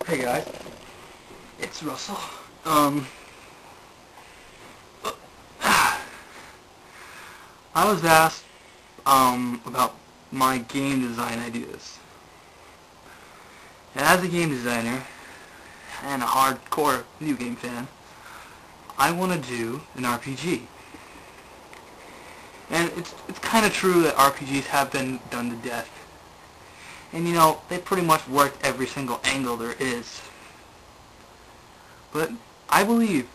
Hey guys, it's Russell. I was asked about my game design ideas. And as a game designer and a hardcore video game fan, I want to do an RPG. And it's kind of true that RPGs have been done to death. And you know, they pretty much worked every single angle there is. But I believe,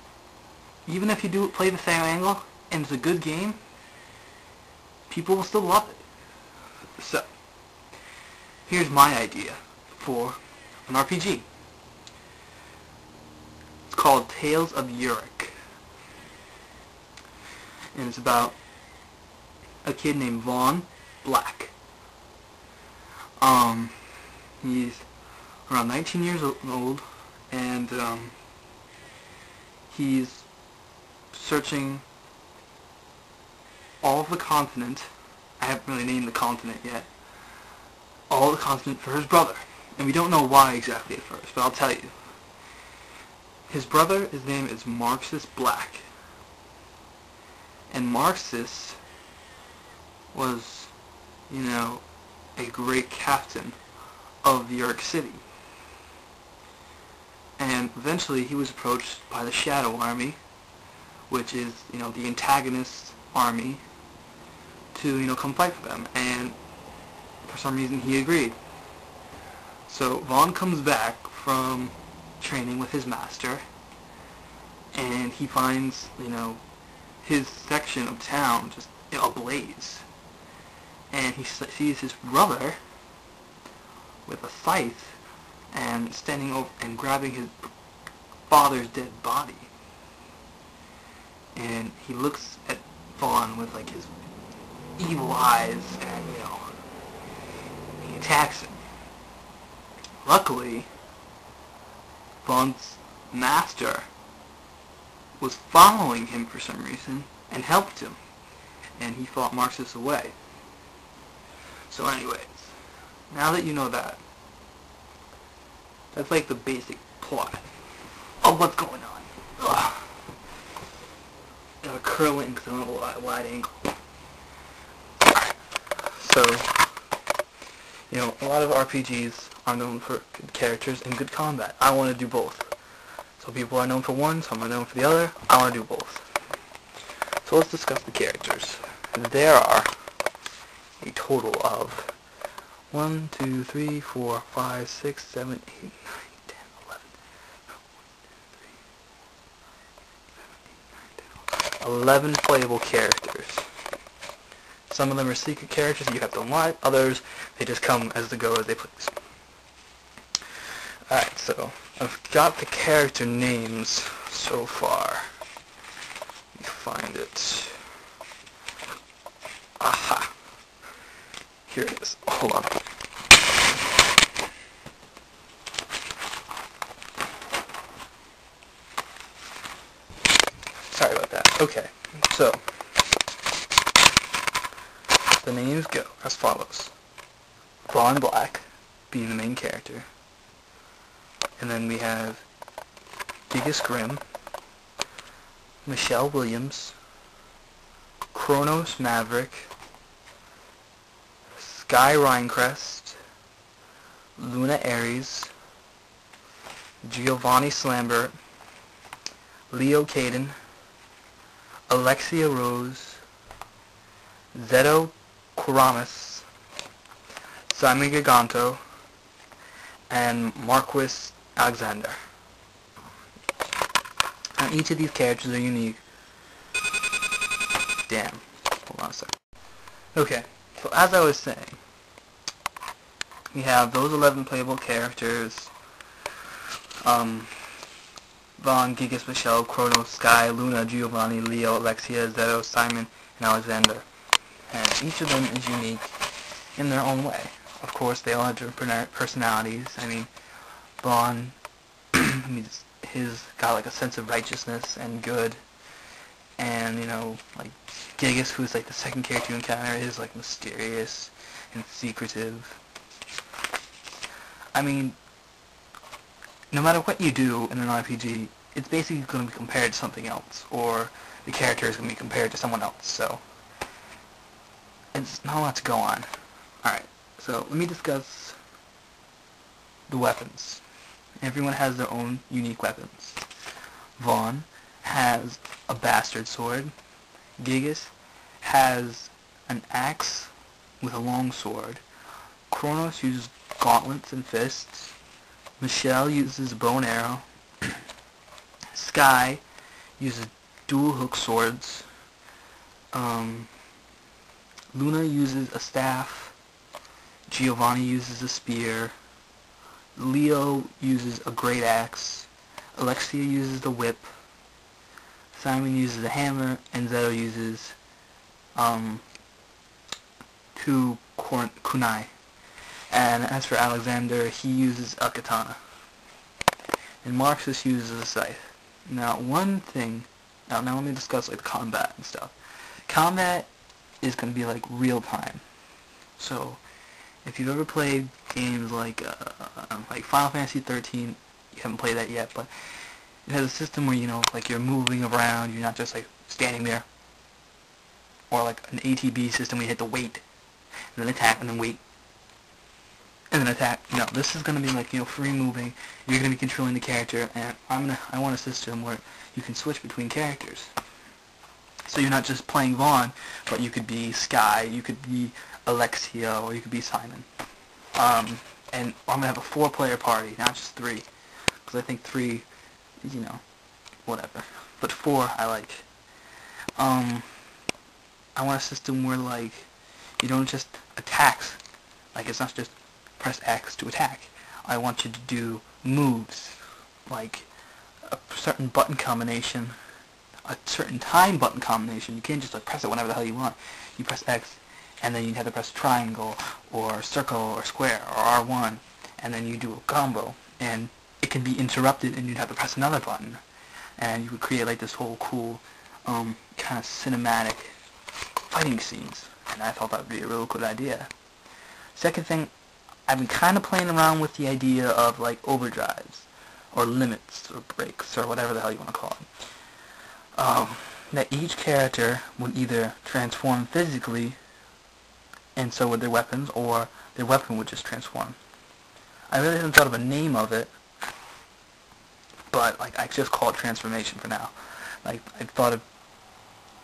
even if you do play the same angle, and it's a good game, people will still love it. So, here's my idea for an RPG. It's called Tales of Uric. And it's about a kid named Vaughn Black. He's around 19 years old, and he's searching all of the continent. I haven't really named the continent yet. All the continent for his brother. And we don't know why exactly at first, but I'll tell you. His brother, his name is Marxus Black. And Marxus was, you know, a great captain of Uric City. And eventually he was approached by the Shadow Army, which is, you know, the antagonist army, to, you know, come fight for them. And for some reason he agreed. So Vaughn comes back from training with his master, and he finds, you know, his section of town just ablaze. And he sees his brother with a scythe and standing over and grabbing his father's dead body. And he looks at Vaughn with like his evil eyes, and you know, he attacks him. Luckily, Vaughn's master was following him for some reason and helped him, and he fought Marxus away. So anyways, now that you know that, that's like the basic plot of what's going on. Ugh. Curling because I'm at a wide angle. So, you know, a lot of RPGs are known for good characters and good combat. I want to do both. So people are known for one, some are known for the other. I want to do both. So let's discuss the characters. There are a total of 1, 2, 3, 4, 5, 6, 7, 8, 9, 10, 11 playable characters. Some of them are secret characters that you have to unlock. Others, they just come as they go as they please. Alright, so I've got the character names so far. Let me find it. Aha! Here it is. Hold on. Sorry about that. Okay, so the names go as follows. Vaughn Black being the main character. And then we have Gigas Grimm, Michelle Williams, Kronos Maverick, Sky Rhinecrest, Luna Aries, Giovanni Slambert, Leo Caden, Alexia Rose, Zeto Kuramis, Simon Giganto, and Marquis Alexander. And each of these characters are unique. Damn. Hold on a second. Okay, so as I was saying, we have those 11 playable characters. Vaughn, Gigas, Michelle, Kronos, Sky, Luna, Giovanni, Leo, Alexia, Zeto, Simon, and Alexander. And each of them is unique in their own way. Of course, they all have different personalities. I mean, Vaughn, he's got like a sense of righteousness and good. And, you know, like, Gigas, who's like the second character you encounter, is like mysterious and secretive. I mean, no matter what you do in an RPG, it's basically going to be compared to something else, or the character is going to be compared to someone else, so it's not a lot to go on. Alright, so let me discuss the weapons. Everyone has their own unique weapons. Vaughn has a bastard sword. Gigas has an axe with a long sword. Kronos uses gauntlets and fists. Michelle uses a bow and arrow. Sky uses dual hook swords. Luna uses a staff. Giovanni uses a spear. Leo uses a great axe. Alexia uses the whip. Simon uses a hammer, and Zeto uses two kunai. And as for Alexander, he uses a katana. And Marxus uses a scythe. Now, one thing. Now let me discuss like combat and stuff. Combat is going to be like real time. So, if you've ever played games like Final Fantasy 13, you haven't played that yet, but it has a system where, you know, like you're moving around, you're not just like standing there. Or like an ATB system where you hit the wait, and then attack, and then wait, and then attack. No, this is going to be like, you know, free moving. You're going to be controlling the character, and I want a system where you can switch between characters. So you're not just playing Vaughn, but you could be Sky, you could be Alexia, or you could be Simon. And I'm going to have a 4-player party, not just 3. Because I think 3, you know, whatever. But 4, I like. I want a system where, like, you don't just attack. Like, it's not just press X to attack. I want you to do moves. Like, a certain button combination, a certain time button combination. You can't just like press it whenever the hell you want. You press X, and then you have to press triangle, or circle, or square, or R1, and then you do a combo, and it can be interrupted, and you'd have to press another button, and you would create like this whole cool, kind of cinematic fighting scenes, and I thought that would be a real good idea. Second thing, I've been kind of playing around with the idea of like overdrives, or limits, or breaks, or whatever the hell you want to call it. That each character would either transform physically, and so would their weapons, or their weapon would just transform. I really haven't thought of a name of it, but like I just call it transformation for now. Like I've thought of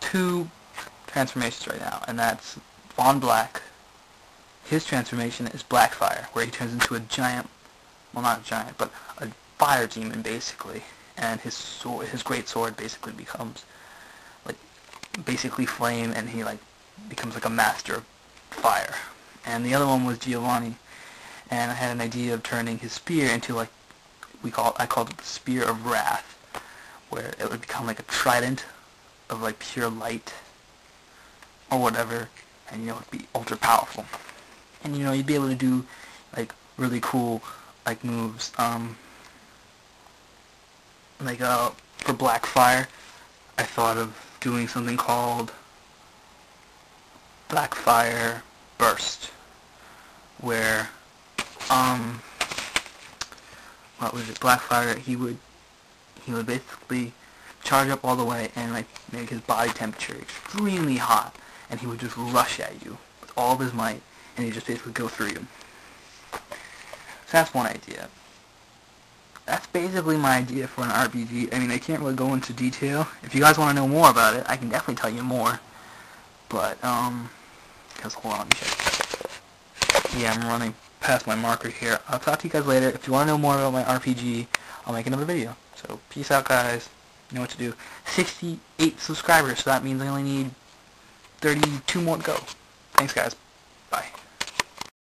2 transformations right now, and that's Vaughn Black. His transformation is Blackfire, where he turns into a giant, well not a giant, but a fire demon basically, and his sword, his great sword basically becomes like basically flame, and he like becomes like a master of fire. And the other one was Giovanni, and I had an idea of turning his spear into like I called it the Spear of Wrath, where it would become like a trident of like pure light or whatever, and you know it'd be ultra powerful, and you know you'd be able to do like really cool like moves. For Blackfire, I thought of doing something called Blackfire Burst, where what was it? Blackfire, he would basically charge up all the way and like make his body temperature extremely hot, and he would just rush at you with all of his might, and he'd just basically go through you. So that's one idea. That's basically my idea for an RPG. I mean, I can't really go into detail. If you guys want to know more about it, I can definitely tell you more. But, because, hold on, let me check. Yeah, I'm running past my marker here. I'll talk to you guys later. If you want to know more about my RPG, I'll make another video. So, peace out, guys. You know what to do. 68 subscribers, so that means I only need 32 more to go. Thanks, guys.